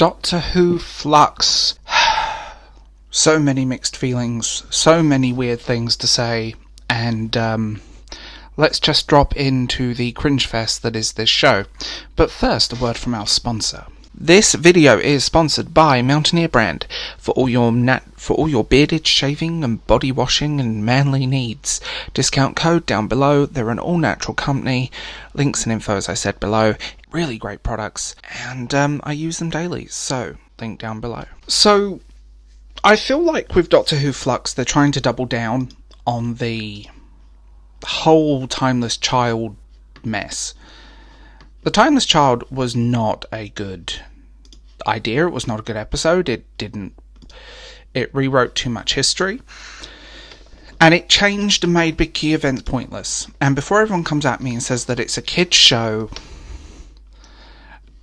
Doctor Who Flux. So many mixed feelings, so many weird things to say, and let's just drop into the cringe fest that is this show. But first, a word from our sponsor. This video is sponsored by Mountaineer brand for all your bearded, shaving and body washing and manly needs. Discount code down below. They're an all-natural company. Links and info, as I said, below. Really great products, and I use them daily, so link down below. So, I feel like with Doctor Who Flux, they're trying to double down on the whole Timeless Child mess. The Timeless Child was not a good idea. It was not a good episode. It rewrote too much history. And it changed and made big key events pointless. And before everyone comes at me and says that it's a kid's show,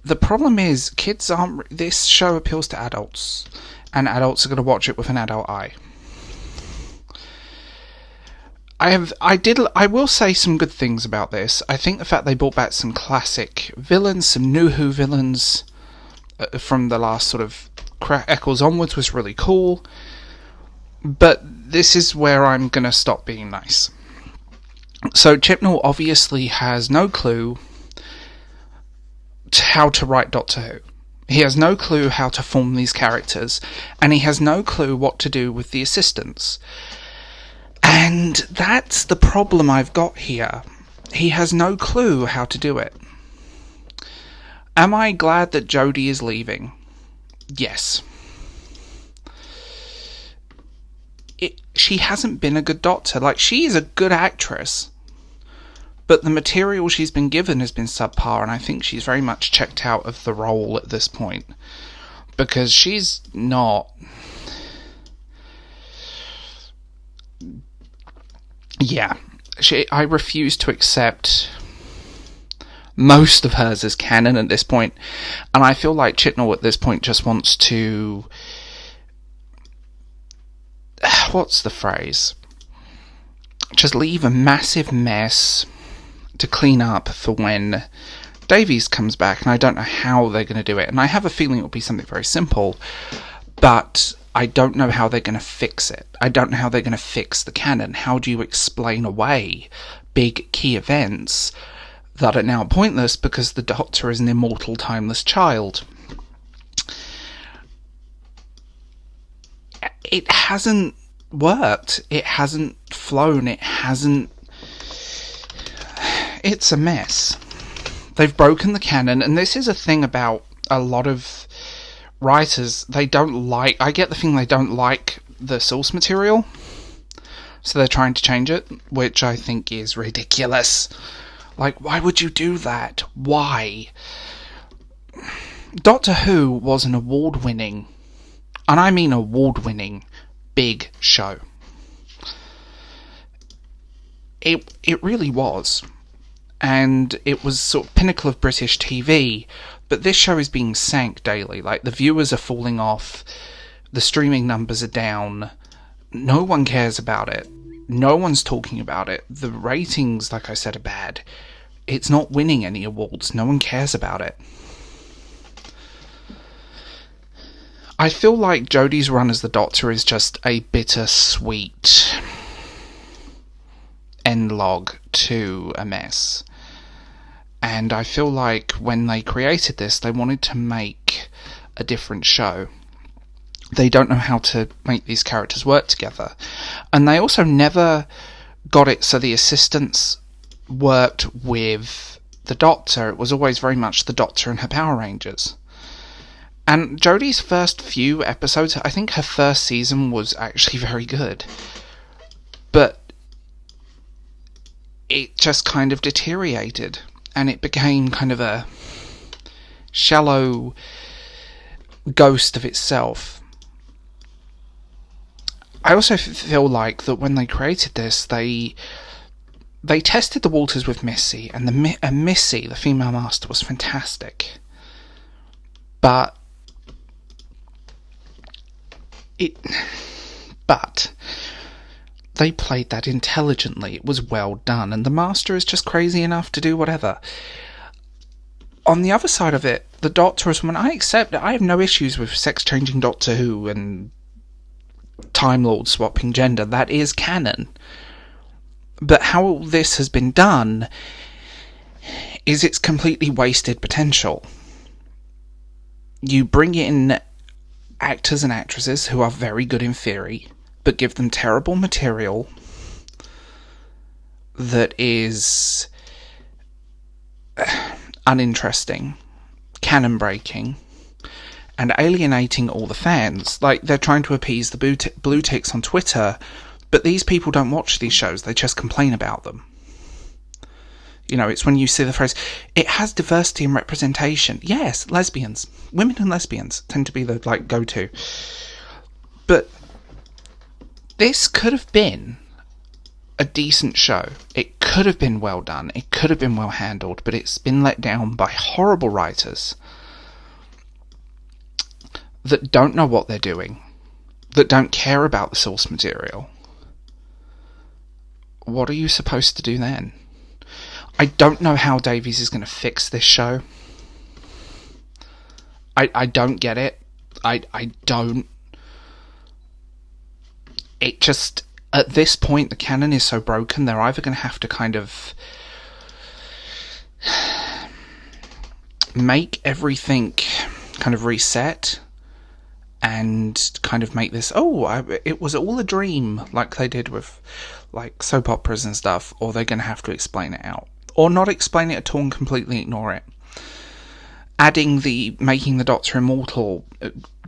the problem is, kids aren't... This show appeals to adults. And adults are going to watch it with an adult eye. I will say some good things about this. I think the fact they brought back some classic villains, some new Who villains from the last sort of Eccles onwards was really cool. But this is where I'm going to stop being nice. So Chibnall obviously has no clue how to write Doctor Who. He has no clue how to form these characters, and he has no clue what to do with the assistants. And that's the problem I've got here. He has no clue how to do it. Am I glad that Jodie is leaving? Yes. She hasn't been a good Doctor. Like, she is a good actress, but the material she's been given has been subpar, and I think she's very much checked out of the role at this point. Because she's not... Yeah, I refuse to accept most of hers as canon at this point, and I feel like Chibnall at this point just wants to... What's the phrase? Just leave a massive mess to clean up for when Davies comes back, and I don't know how they're going to do it, and I have a feeling it'll be something very simple, but I don't know how they're going to fix it. I don't know how they're going to fix the canon. How do you explain away big key events that are now pointless because the Doctor is an immortal, timeless child? It hasn't worked. It hasn't flown. It hasn't... It's a mess. They've broken the canon, and this is a thing about a lot of writers. They don't like... I get the feeling they don't like the source material, so they're trying to change it, which I think is ridiculous. Like, why would you do that? Why? Doctor Who was an award-winning, and I mean award-winning, big show. It really was. And it was sort of pinnacle of British TV, but this show is being sank daily. Like, the viewers are falling off, the streaming numbers are down, no one cares about it, no one's talking about it, the ratings, like I said, are bad, it's not winning any awards, no one cares about it. I feel like Jodie's run as the Doctor is just a bittersweet end log to a mess. And I feel like when they created this, they wanted to make a different show. They don't know how to make these characters work together. And they also never got it so the assistants worked with the Doctor. It was always very much the Doctor and her Power Rangers. And Jodie's first few episodes, I think her first season was actually very good. But it just kind of deteriorated. And it became kind of a shallow ghost of itself. I also feel like that when they created this, they tested the waters with Missy, and Missy, the female master, was fantastic. But they played that intelligently. It was well done, and the Master is just crazy enough to do whatever. on the other side of it, the Doctor as woman, I accept it. I have no issues with sex-changing Doctor Who and Time Lord swapping gender. That is canon. But how this has been done is it's completely wasted potential. You bring in actors and actresses who are very good in theory, but give them terrible material that is uninteresting, canon breaking, and alienating all the fans. Like, they're trying to appease the blue ticks on Twitter, but these people don't watch these shows, they just complain about them. You know, it's when you see the phrase, it has diversity and representation. Yes, lesbians. Women and lesbians tend to be the, like, go-to. But this could have been a decent show. It could have been well done. It could have been well handled, but it's been let down by horrible writers that don't know what they're doing, that don't care about the source material. What are you supposed to do then? I don't know how Davies is going to fix this show. I don't get it. I don't. It just, at this point, the canon is so broken, they're either going to have to kind of make everything kind of reset and kind of make this, it was all a dream, like they did with, like, soap operas and stuff, or they're going to have to explain it out. Or not explain it at all and completely ignore it. Making the Doctor immortal,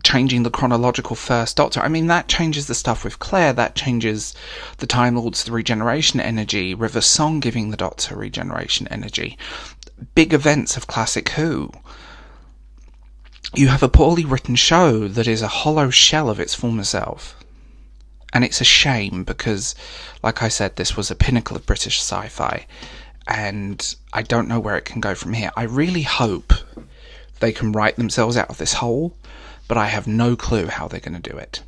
changing the chronological first Doctor. I mean, that changes the stuff with Claire, that changes the Time Lords, the regeneration energy, River Song giving the Doctor regeneration energy. Big events of classic Who. You have a poorly written show that is a hollow shell of its former self. And it's a shame because, like I said, this was a pinnacle of British sci-fi. And I don't know where it can go from here. I really hope they can write themselves out of this hole, but I have no clue how they're going to do it.